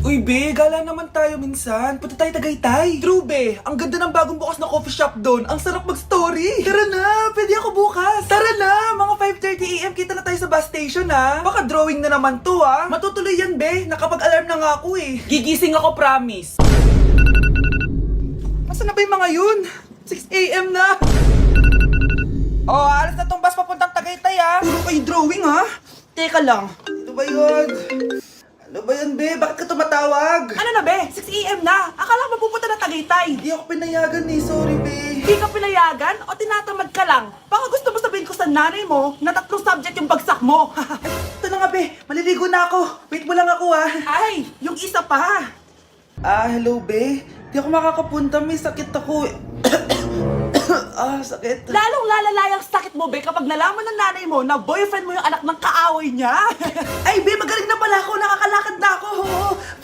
Uy, be, gala naman tayo minsan. Punta tayo Tagaytay. True, be. Ang ganda ng bagong bukas na coffee shop doon. Ang sarap mag-story. Tara na, pwede ako bukas. Tara na, mga 5:30 AM kita na tayo sa bus station, ha. Baka drawing na naman to, ha. Matutuloy yan, be. Nakapag-alarm na nga ako, eh. Gigising ako, promise. Masa na ba yung mga yun? 6 AM na. Oh, alas na tong bus papuntang Tagaytay, ha. Puro kayo drawing, ha. Teka lang. Ito ba yun? Ano ba yan, be? Bakit ka tumatawag? Ano na, be? 6 AM na. Akala mo pupunta na Tagaytay. Hindi ako pinayagan eh. Sorry, be. Hindi ka pinayagan o tinatamad ka lang? Baka gusto mo sabihin ko sa nanay mo na 3 subject yung bagsak mo. Ito na nga, be. Maliligo na ako. Wait mo lang ako, ah. Ay, yung isa pa. Hello, be. Di ako makakapunta. May sakit ako. Sakit. Lalong lalala yung sakit mo, be, kapag nalaman ng nanay mo na boyfriend mo yung anak ng kaaway niya. Ay, be, magaling na pala ako. Nakakalakad na ako.